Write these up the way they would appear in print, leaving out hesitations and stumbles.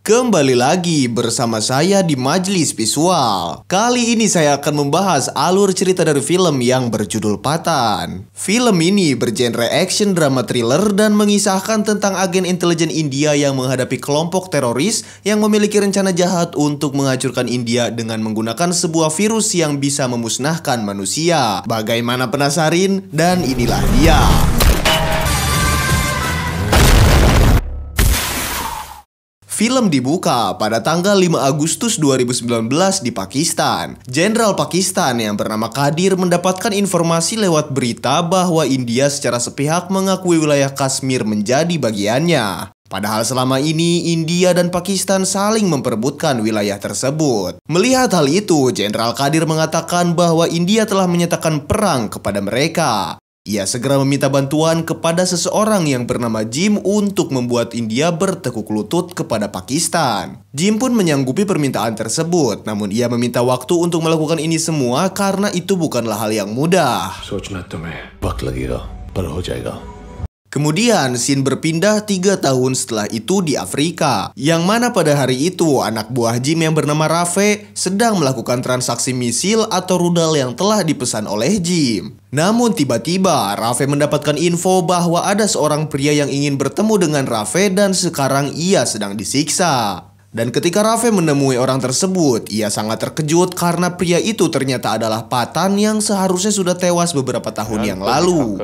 Kembali lagi bersama saya di Majelis Visual. Kali ini saya akan membahas alur cerita dari film yang berjudul Pathan. Film ini bergenre action drama thriller dan mengisahkan tentang agen intelijen India yang menghadapi kelompok teroris yang memiliki rencana jahat untuk menghancurkan India dengan menggunakan sebuah virus yang bisa memusnahkan manusia. Bagaimana penasaran? Dan inilah dia. Film dibuka pada tanggal 5 Agustus 2019 di Pakistan. Jenderal Pakistan yang bernama Qadir mendapatkan informasi lewat berita bahwa India secara sepihak mengakui wilayah Kashmir menjadi bagiannya. Padahal selama ini India dan Pakistan saling memperebutkan wilayah tersebut. Melihat hal itu, Jenderal Qadir mengatakan bahwa India telah menyatakan perang kepada mereka. Ia segera meminta bantuan kepada seseorang yang bernama Jim untuk membuat India bertekuk lutut kepada Pakistan. Jim pun menyanggupi permintaan tersebut, namun ia meminta waktu untuk melakukan ini semua karena itu bukanlah hal yang mudah. Kemudian, scene berpindah 3 tahun setelah itu di Afrika, yang mana pada hari itu anak buah Jim yang bernama Rafe sedang melakukan transaksi misil atau rudal yang telah dipesan oleh Jim. Namun tiba-tiba Rafe mendapatkan info bahwa ada seorang pria yang ingin bertemu dengan Rafe dan sekarang ia sedang disiksa. Dan ketika Rafe menemui orang tersebut, ia sangat terkejut karena pria itu ternyata adalah Pathan yang seharusnya sudah tewas beberapa tahun yang lalu.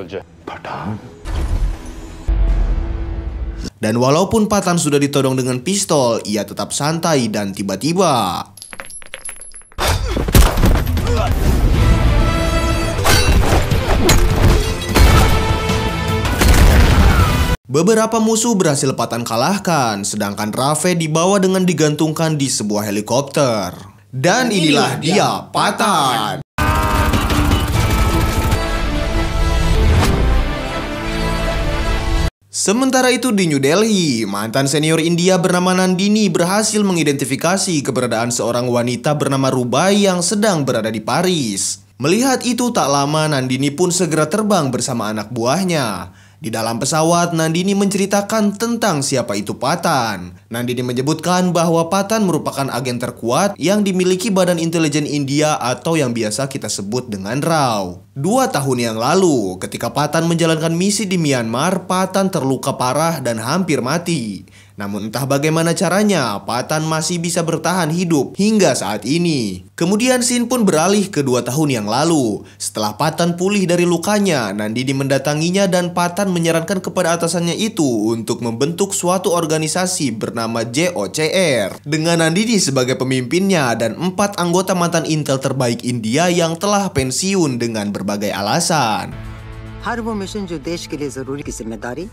Dan walaupun Pathan sudah ditodong dengan pistol, ia tetap santai dan tiba-tiba beberapa musuh berhasil Pathan kalahkan, sedangkan Rafe dibawa dengan digantungkan di sebuah helikopter. Dan inilah dia, Pathan. Sementara itu di New Delhi, mantan senior India bernama Nandini berhasil mengidentifikasi keberadaan seorang wanita bernama Rubai yang sedang berada di Paris. Melihat itu tak lama Nandini pun segera terbang bersama anak buahnya. Di dalam pesawat, Nandini menceritakan tentang siapa itu Pathan. Nandini menyebutkan bahwa Pathan merupakan agen terkuat yang dimiliki Badan Intelijen India atau yang biasa kita sebut dengan RAW. 2 tahun yang lalu, ketika Pathan menjalankan misi di Myanmar, Pathan terluka parah dan hampir mati. Namun entah bagaimana caranya, Pathan masih bisa bertahan hidup hingga saat ini. Kemudian scene pun beralih ke 2 tahun yang lalu. Setelah Pathan pulih dari lukanya, Nandini mendatanginya dan Pathan menyarankan kepada atasannya itu untuk membentuk suatu organisasi bernama JOCR. Dengan Nandini sebagai pemimpinnya dan 4 anggota mantan intel terbaik India yang telah pensiun dengan berbagai alasan. हर वो मिशन जो देश के लिए जरूरी की जिम्मेदारी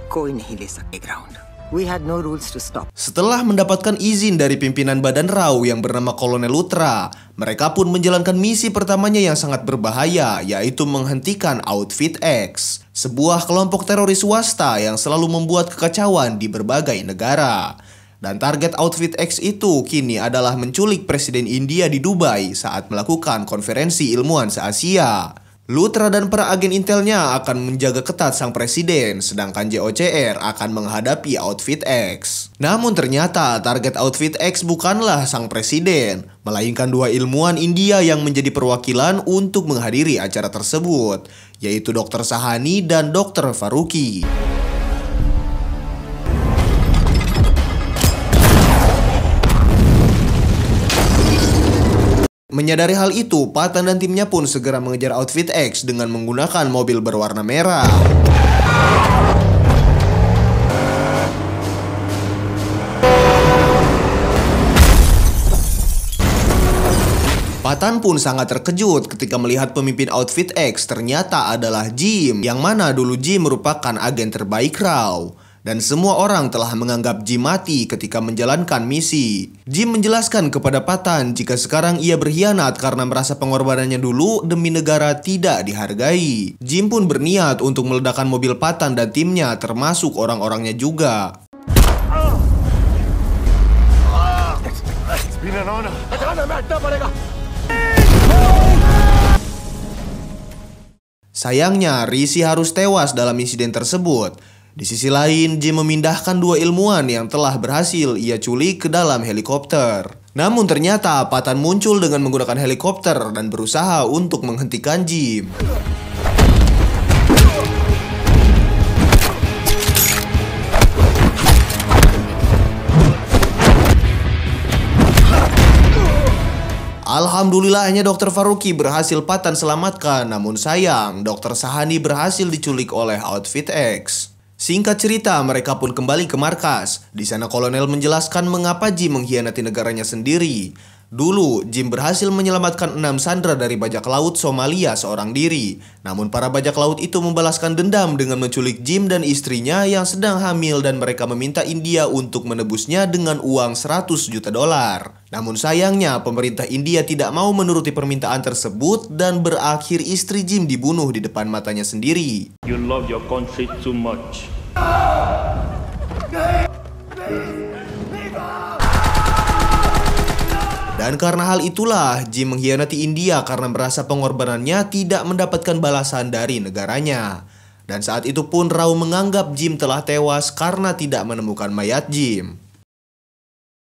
कोई नहीं ले सकते ground. We had no rules to stop. Setelah mendapatkan izin dari pimpinan badan RAW yang bernama Kolonel Luthra, mereka pun menjalankan misi pertamanya yang sangat berbahaya, yaitu menghentikan Outfit X, sebuah kelompok teroris swasta yang selalu membuat kekacauan di berbagai negara. Dan target Outfit X itu kini adalah menculik Presiden India di Dubai saat melakukan konferensi ilmuwan se-Asia. Luthra dan para agen intelnya akan menjaga ketat sang presiden, sedangkan JOCR akan menghadapi Outfit X. Namun ternyata target Outfit X bukanlah sang presiden, melainkan 2 ilmuwan India yang menjadi perwakilan untuk menghadiri acara tersebut, yaitu Dr. Sahani dan Dr. Faruqi. Menyadari hal itu, Pathan dan timnya pun segera mengejar Outfit X dengan menggunakan mobil berwarna merah. Pathan pun sangat terkejut ketika melihat pemimpin Outfit X ternyata adalah Jim, yang mana dulu Jim merupakan agen terbaik RAW. Dan semua orang telah menganggap Jim mati ketika menjalankan misi. Jim menjelaskan kepada Pathan jika sekarang ia berkhianat karena merasa pengorbanannya dulu demi negara tidak dihargai. Jim pun berniat untuk meledakkan mobil Pathan dan timnya, termasuk orang-orangnya juga. Sayangnya, Rishi harus tewas dalam insiden tersebut. Di sisi lain, Jim memindahkan dua ilmuwan yang telah berhasil ia culik ke dalam helikopter. Namun ternyata Patan muncul dengan menggunakan helikopter dan berusaha untuk menghentikan Jim. Alhamdulillahnya Dr. Faruqi berhasil Patan selamatkan, namun sayang Dr. Sahani berhasil diculik oleh Outfit X. Singkat cerita, mereka pun kembali ke markas. Di sana kolonel menjelaskan mengapa Jim mengkhianati negaranya sendiri. Dulu, Jim berhasil menyelamatkan 6 sandera dari bajak laut Somalia seorang diri. Namun para bajak laut itu membalaskan dendam dengan menculik Jim dan istrinya yang sedang hamil dan mereka meminta India untuk menebusnya dengan uang 100 juta dolar. Namun sayangnya, pemerintah India tidak mau menuruti permintaan tersebut dan berakhir istri Jim dibunuh di depan matanya sendiri. You love your country too much. Dan karena hal itulah, Jim mengkhianati India karena merasa pengorbanannya tidak mendapatkan balasan dari negaranya. Dan saat itu pun Rao menganggap Jim telah tewas karena tidak menemukan mayat Jim.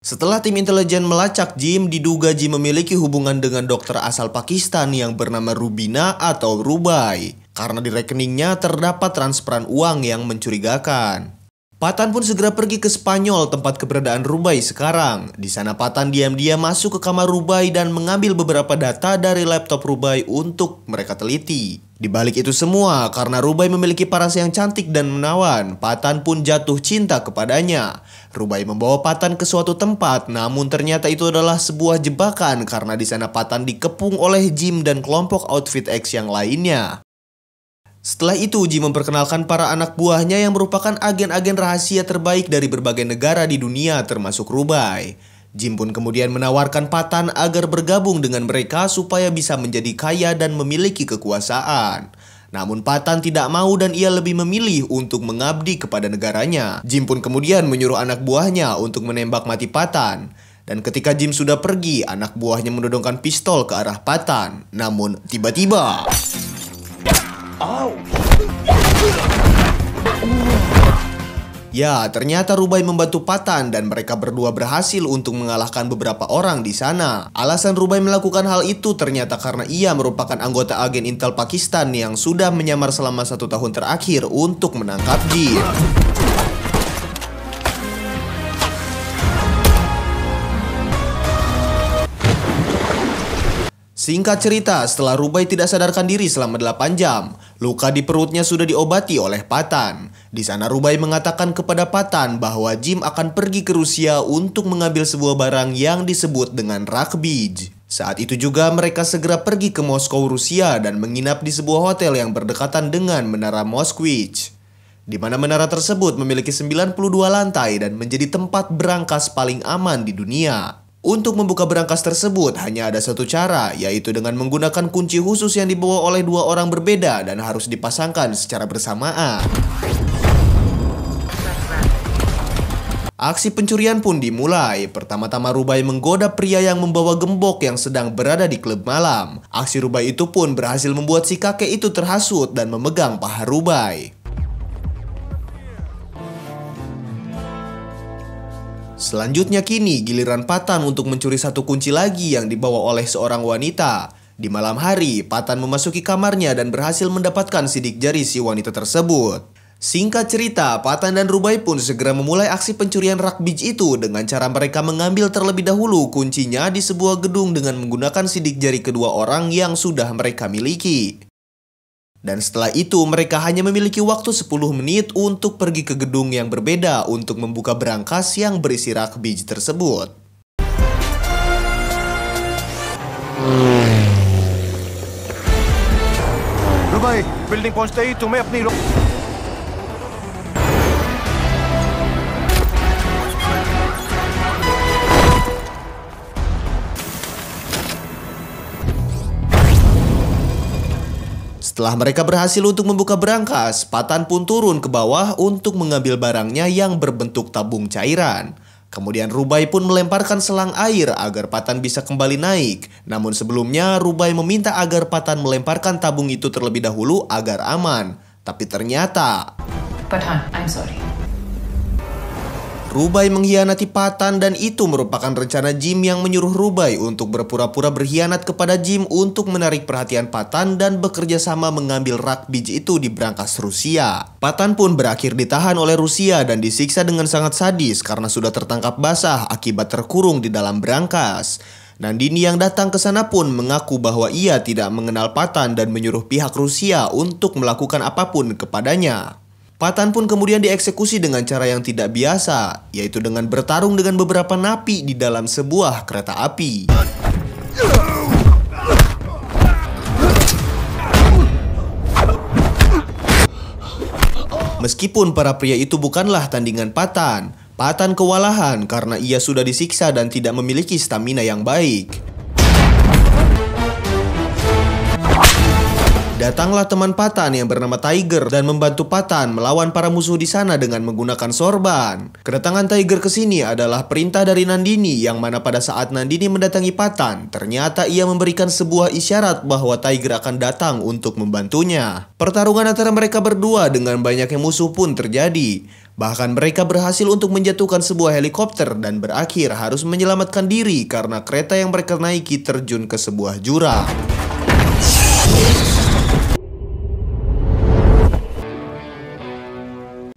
Setelah tim intelijen melacak Jim, diduga Jim memiliki hubungan dengan dokter asal Pakistan yang bernama Rubina atau Rubai. Karena di rekeningnya terdapat transferan uang yang mencurigakan. Patan pun segera pergi ke Spanyol, tempat keberadaan Rubai sekarang. Di sana Patan diam-diam masuk ke kamar Rubai dan mengambil beberapa data dari laptop Rubai untuk mereka teliti. Di balik itu semua, karena Rubai memiliki paras yang cantik dan menawan, Patan pun jatuh cinta kepadanya. Rubai membawa Patan ke suatu tempat, namun ternyata itu adalah sebuah jebakan karena di sana Patan dikepung oleh Jim dan kelompok Outfit X yang lainnya. Setelah itu, Jim memperkenalkan para anak buahnya yang merupakan agen-agen rahasia terbaik dari berbagai negara di dunia termasuk Rubai. Jim pun kemudian menawarkan Patan agar bergabung dengan mereka supaya bisa menjadi kaya dan memiliki kekuasaan. Namun Patan tidak mau dan ia lebih memilih untuk mengabdi kepada negaranya. Jim pun kemudian menyuruh anak buahnya untuk menembak mati Patan. Dan ketika Jim sudah pergi, anak buahnya menodongkan pistol ke arah Patan. Namun tiba-tiba... Ya, ternyata Rubai membantu Patan dan mereka berdua berhasil untuk mengalahkan beberapa orang di sana. Alasan Rubai melakukan hal itu ternyata karena ia merupakan anggota agen Intel Pakistan yang sudah menyamar selama 1 tahun terakhir untuk menangkap Jim. Singkat cerita, setelah Rubai tidak sadarkan diri selama 8 jam, luka di perutnya sudah diobati oleh Patan. Di sana Rubai mengatakan kepada Patan bahwa Jim akan pergi ke Rusia untuk mengambil sebuah barang yang disebut dengan Rakbij. Saat itu juga mereka segera pergi ke Moskow, Rusia dan menginap di sebuah hotel yang berdekatan dengan Menara Moskvich. Di mana menara tersebut memiliki 92 lantai dan menjadi tempat berangkas paling aman di dunia. Untuk membuka berangkas tersebut hanya ada satu cara, yaitu dengan menggunakan kunci khusus yang dibawa oleh 2 orang berbeda dan harus dipasangkan secara bersamaan. Aksi pencurian pun dimulai. Pertama-tama Rubai menggoda pria yang membawa gembok yang sedang berada di klub malam. Aksi Rubai itu pun berhasil membuat si kakek itu terhasut dan memegang paha Rubai. Selanjutnya kini giliran Patan untuk mencuri satu kunci lagi yang dibawa oleh seorang wanita. Di malam hari, Patan memasuki kamarnya dan berhasil mendapatkan sidik jari si wanita tersebut. Singkat cerita, Patan dan Rubai pun segera memulai aksi pencurian Rakbij itu dengan cara mereka mengambil terlebih dahulu kuncinya di sebuah gedung dengan menggunakan sidik jari kedua orang yang sudah mereka miliki. Dan setelah itu mereka hanya memiliki waktu 10 menit untuk pergi ke gedung yang berbeda untuk membuka berangkas yang berisi Rakbij tersebut. Rubai, building पहुंचते ही तुम्हें अपनी Setelah mereka berhasil untuk membuka berangkas, Patan pun turun ke bawah untuk mengambil barangnya yang berbentuk tabung cairan. Kemudian Rubai pun melemparkan selang air agar Patan bisa kembali naik. Namun sebelumnya Rubai meminta agar Patan melemparkan tabung itu terlebih dahulu agar aman. Tapi ternyata... Pathan, I'm sorry. Rubai mengkhianati Pathan dan itu merupakan rencana Jim yang menyuruh Rubai untuk berpura-pura berkhianat kepada Jim untuk menarik perhatian Pathan dan bekerja sama mengambil Rakbij itu di brankas Rusia. Pathan pun berakhir ditahan oleh Rusia dan disiksa dengan sangat sadis karena sudah tertangkap basah akibat terkurung di dalam brankas. Nandini yang datang ke sana pun mengaku bahwa ia tidak mengenal Pathan dan menyuruh pihak Rusia untuk melakukan apapun kepadanya. Pathan pun kemudian dieksekusi dengan cara yang tidak biasa, yaitu dengan bertarung dengan beberapa napi di dalam sebuah kereta api. Meskipun para pria itu bukanlah tandingan Pathan, Pathan kewalahan karena ia sudah disiksa dan tidak memiliki stamina yang baik. Datanglah teman Pathan yang bernama Tiger dan membantu Pathan melawan para musuh di sana dengan menggunakan sorban. Kedatangan Tiger ke sini adalah perintah dari Nandini, yang mana pada saat Nandini mendatangi Pathan, ternyata ia memberikan sebuah isyarat bahwa Tiger akan datang untuk membantunya. Pertarungan antara mereka berdua dengan banyaknya musuh pun terjadi. Bahkan mereka berhasil untuk menjatuhkan sebuah helikopter dan berakhir harus menyelamatkan diri karena kereta yang mereka naiki terjun ke sebuah jurang.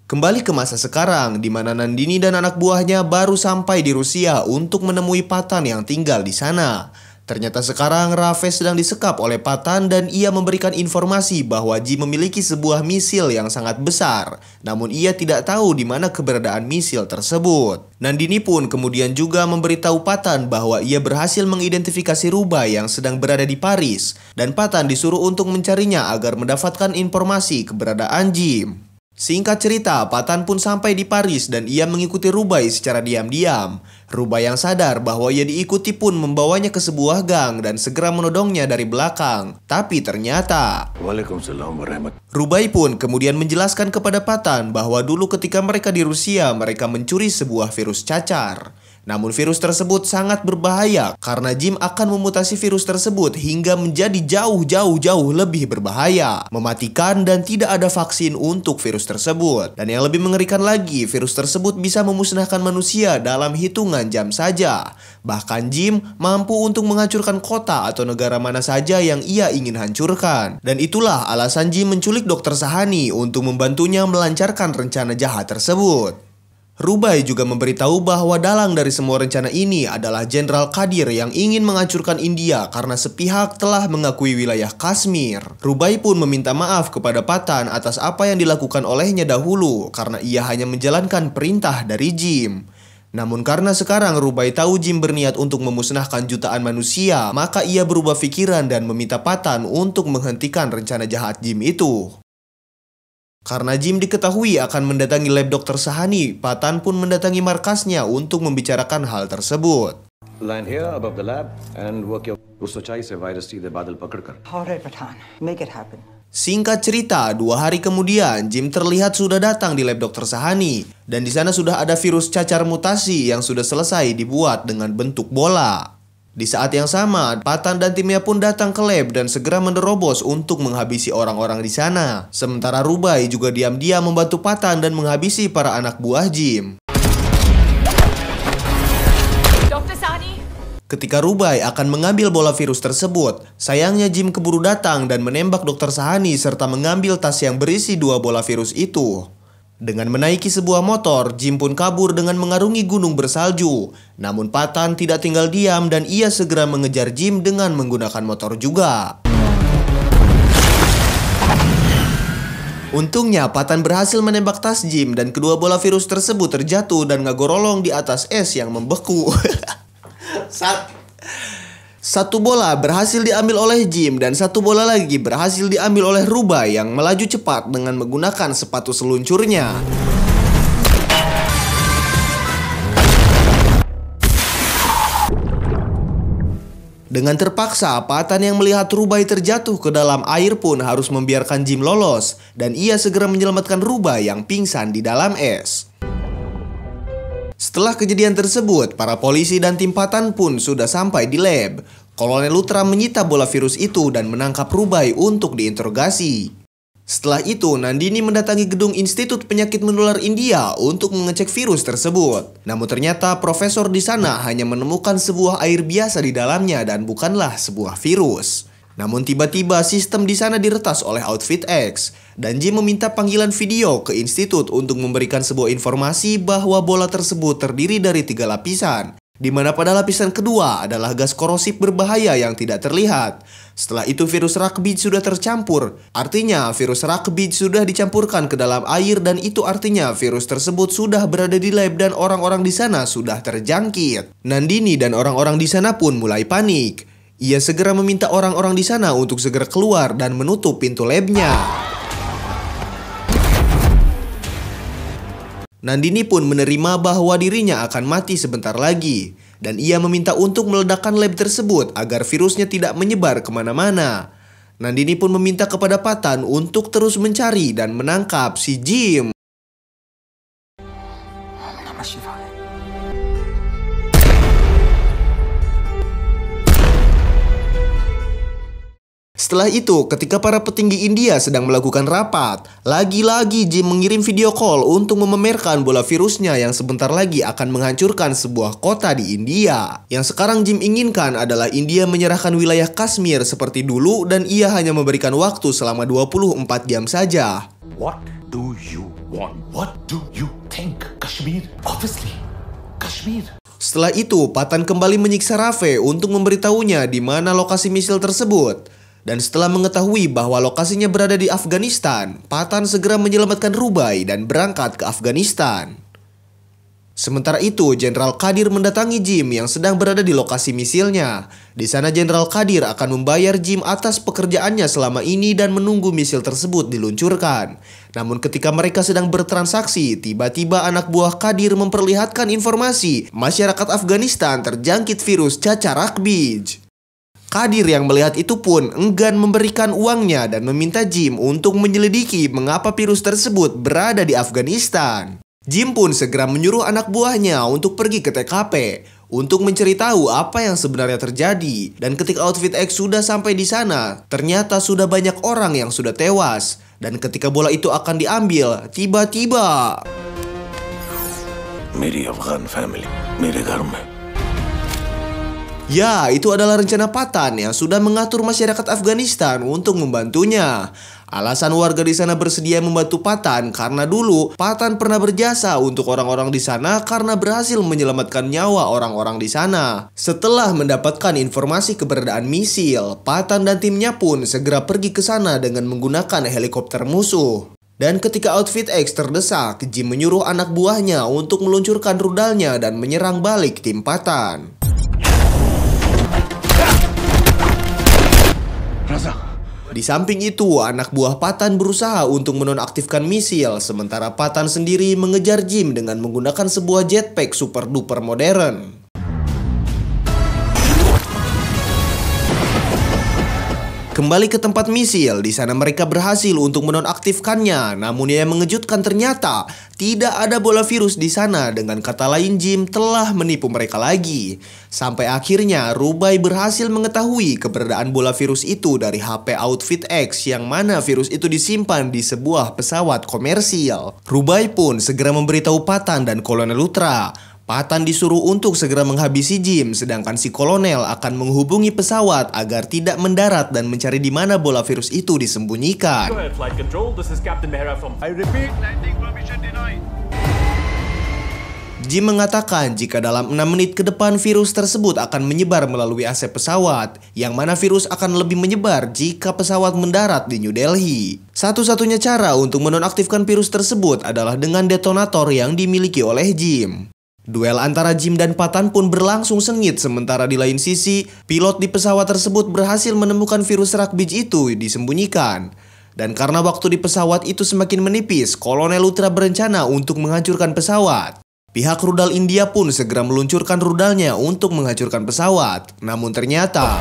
Kembali ke masa sekarang, di mana Nandini dan anak buahnya baru sampai di Rusia untuk menemui Pathan yang tinggal di sana. Ternyata sekarang Raves sedang disekap oleh Pathan dan ia memberikan informasi bahwa Jim memiliki sebuah misil yang sangat besar. Namun ia tidak tahu di mana keberadaan misil tersebut. Nandini pun kemudian juga memberitahu Pathan bahwa ia berhasil mengidentifikasi Rubai yang sedang berada di Paris. Dan Pathan disuruh untuk mencarinya agar mendapatkan informasi keberadaan Jim. Singkat cerita, Pathan pun sampai di Paris dan ia mengikuti Rubai secara diam-diam. Rubai yang sadar bahwa ia diikuti pun membawanya ke sebuah gang dan segera menodongnya dari belakang. Tapi ternyata Rubai pun kemudian menjelaskan kepada Pathan bahwa dulu ketika mereka di Rusia, mereka mencuri sebuah virus cacar. Namun virus tersebut sangat berbahaya karena Jim akan memutasi virus tersebut hingga menjadi jauh lebih berbahaya, mematikan dan tidak ada vaksin untuk virus tersebut. Dan yang lebih mengerikan lagi, virus tersebut bisa memusnahkan manusia dalam hitungan jam saja. Bahkan Jim mampu untuk menghancurkan kota atau negara mana saja yang ia ingin hancurkan. Dan itulah alasan Jim menculik Dr. Sahani untuk membantunya melancarkan rencana jahat tersebut. Rubai juga memberitahu bahwa dalang dari semua rencana ini adalah Jenderal Kadir yang ingin menghancurkan India karena sepihak telah mengakui wilayah Kashmir. Rubai pun meminta maaf kepada Pathan atas apa yang dilakukan olehnya dahulu karena ia hanya menjalankan perintah dari Jim. Namun karena sekarang Rubai tahu Jim berniat untuk memusnahkan jutaan manusia, maka ia berubah pikiran dan meminta Pathan untuk menghentikan rencana jahat Jim itu. Karena Jim diketahui akan mendatangi lab Dr. Sahani, Pathan pun mendatangi markasnya untuk membicarakan hal tersebut. Land here above the lab and work your usachai se virus सीधे बादल पकड़कर. All right, Pathan. Make it happen. Singkat cerita, 2 hari kemudian Jim terlihat sudah datang di lab Dr. Sahani dan di sana sudah ada virus cacar mutasi yang sudah selesai dibuat dengan bentuk bola. Di saat yang sama, Pathan dan timnya pun datang ke lab dan segera menerobos untuk menghabisi orang-orang di sana. Sementara Rubai juga diam-diam membantu Pathan dan menghabisi para anak buah Jim. Dr. Sahani. Ketika Rubai akan mengambil bola virus tersebut, sayangnya Jim keburu datang dan menembak Dr. Sahani serta mengambil tas yang berisi 2 bola virus itu. Dengan menaiki sebuah motor, Jim pun kabur dengan mengarungi gunung bersalju. Namun Pathan tidak tinggal diam dan ia segera mengejar Jim dengan menggunakan motor juga. Untungnya Pathan berhasil menembak tas Jim dan kedua bola virus tersebut terjatuh dan ngagorolong di atas es yang membeku. Satu bola berhasil diambil oleh Jim dan 1 bola lagi berhasil diambil oleh Rubai yang melaju cepat dengan menggunakan sepatu seluncurnya. Dengan terpaksa, Pathan yang melihat Rubai terjatuh ke dalam air pun harus membiarkan Jim lolos dan ia segera menyelamatkan Rubai yang pingsan di dalam es. Setelah kejadian tersebut, para polisi dan tim Pathan pun sudah sampai di lab. Kolonel Luthra menyita bola virus itu dan menangkap Rubai untuk diinterogasi. Setelah itu, Nandini mendatangi gedung Institut Penyakit Menular India untuk mengecek virus tersebut. Namun ternyata profesor di sana hanya menemukan sebuah air biasa di dalamnya dan bukanlah sebuah virus. Namun tiba-tiba sistem di sana diretas oleh Outfit X dan Jim meminta panggilan video ke institut untuk memberikan sebuah informasi bahwa bola tersebut terdiri dari 3 lapisan. Di mana pada lapisan kedua adalah gas korosif berbahaya yang tidak terlihat. Setelah itu virus Rugby sudah tercampur. Artinya virus Rugby sudah dicampurkan ke dalam air dan itu artinya virus tersebut sudah berada di lab dan orang-orang di sana sudah terjangkit. Nandini dan orang-orang di sana pun mulai panik. Ia segera meminta orang-orang di sana untuk segera keluar dan menutup pintu labnya. Nandini pun menerima bahwa dirinya akan mati sebentar lagi. Dan ia meminta untuk meledakkan lab tersebut agar virusnya tidak menyebar kemana-mana. Nandini pun meminta kepada Patan untuk terus mencari dan menangkap si Jim. Setelah itu, ketika para petinggi India sedang melakukan rapat, lagi-lagi Jim mengirim video call untuk memamerkan bola virusnya yang sebentar lagi akan menghancurkan sebuah kota di India. Yang sekarang Jim inginkan adalah India menyerahkan wilayah Kashmir seperti dulu dan ia hanya memberikan waktu selama 24 jam saja. What do you want? What do you think? Kashmir? Obviously, Kashmir. Setelah itu, Patan kembali menyiksa Rafe untuk memberitahunya di mana lokasi misil tersebut. Dan setelah mengetahui bahwa lokasinya berada di Afghanistan, Patan segera menyelamatkan Rubai dan berangkat ke Afghanistan. Sementara itu, Jenderal Kadir mendatangi Jim yang sedang berada di lokasi misilnya. Di sana Jenderal Kadir akan membayar Jim atas pekerjaannya selama ini dan menunggu misil tersebut diluncurkan. Namun ketika mereka sedang bertransaksi, tiba-tiba anak buah Kadir memperlihatkan informasi masyarakat Afghanistan terjangkit virus cacar rakbij. Kadir yang melihat itu pun enggan memberikan uangnya dan meminta Jim untuk menyelidiki mengapa virus tersebut berada di Afghanistan. Jim pun segera menyuruh anak buahnya untuk pergi ke TKP untuk mencari tahu apa yang sebenarnya terjadi. Dan ketika Outfit X sudah sampai di sana, ternyata sudah banyak orang yang sudah tewas. Dan ketika bola itu akan diambil, tiba-tiba Meri Afghan family, mere ghar mein. Ya, itu adalah rencana Patan yang sudah mengatur masyarakat Afghanistan untuk membantunya. Alasan warga di sana bersedia membantu Patan karena dulu Patan pernah berjasa untuk orang-orang di sana karena berhasil menyelamatkan nyawa orang-orang di sana. Setelah mendapatkan informasi keberadaan misil, Patan dan timnya pun segera pergi ke sana dengan menggunakan helikopter musuh. Dan ketika Outfit X terdesak, Jim menyuruh anak buahnya untuk meluncurkan rudalnya dan menyerang balik tim Patan. Di samping itu, anak buah Patan berusaha untuk menonaktifkan misil, sementara Patan sendiri mengejar Jim dengan menggunakan sebuah jetpack super duper modern. Kembali ke tempat misil, di sana mereka berhasil untuk menonaktifkannya. Namun yang mengejutkan ternyata tidak ada bola virus di sana. Dengan kata lain, Jim telah menipu mereka lagi. Sampai akhirnya Rubai berhasil mengetahui keberadaan bola virus itu dari HP Outfit X, yang mana virus itu disimpan di sebuah pesawat komersial. Rubai pun segera memberitahu Patan dan Kolonel Luthra. Patan disuruh untuk segera menghabisi Jim, sedangkan si kolonel akan menghubungi pesawat agar tidak mendarat dan mencari di mana bola virus itu disembunyikan. Go ahead, flight control. This is Captain Mehra from... I repeat, landing permission denied. Jim mengatakan jika dalam 6 menit ke depan virus tersebut akan menyebar melalui AC pesawat, yang mana virus akan lebih menyebar jika pesawat mendarat di New Delhi. Satu-satunya cara untuk menonaktifkan virus tersebut adalah dengan detonator yang dimiliki oleh Jim. Duel antara Jim dan Patan pun berlangsung sengit, sementara di lain sisi, pilot di pesawat tersebut berhasil menemukan virus rakbij itu disembunyikan. Dan karena waktu di pesawat itu semakin menipis, Kolonel Luthra berencana untuk menghancurkan pesawat. Pihak rudal India pun segera meluncurkan rudalnya untuk menghancurkan pesawat. Namun ternyata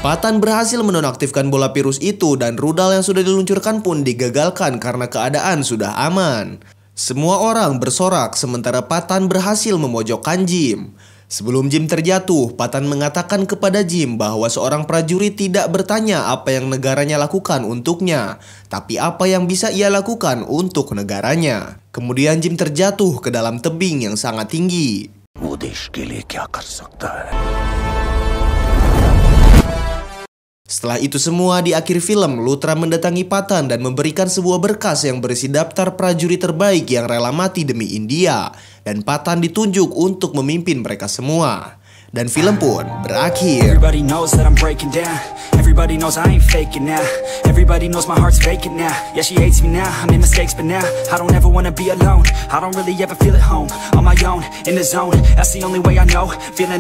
Patan berhasil menonaktifkan bola virus itu dan rudal yang sudah diluncurkan pun digagalkan karena keadaan sudah aman. Semua orang bersorak sementara Patan berhasil memojokkan Jim. Sebelum Jim terjatuh, Patan mengatakan kepada Jim bahwa seorang prajurit tidak bertanya apa yang negaranya lakukan untuknya, tapi apa yang bisa ia lakukan untuk negaranya. Kemudian Jim terjatuh ke dalam tebing yang sangat tinggi. Setelah itu semua, di akhir film, Luthra mendatangi Patan dan memberikan sebuah berkas yang berisi daftar prajurit terbaik yang rela mati demi India. Dan Patan ditunjuk untuk memimpin mereka semua. Dan film pun berakhir. Everybody knows that I'm breaking down. Everybody knows I ain't faking now. Everybody knows my heart's vacant now. Yeah, she hates me now, I made mistakes but now I don't ever wanna be alone. I don't really ever feel at home. On my own, in the zone, that's the only way I know. Feeling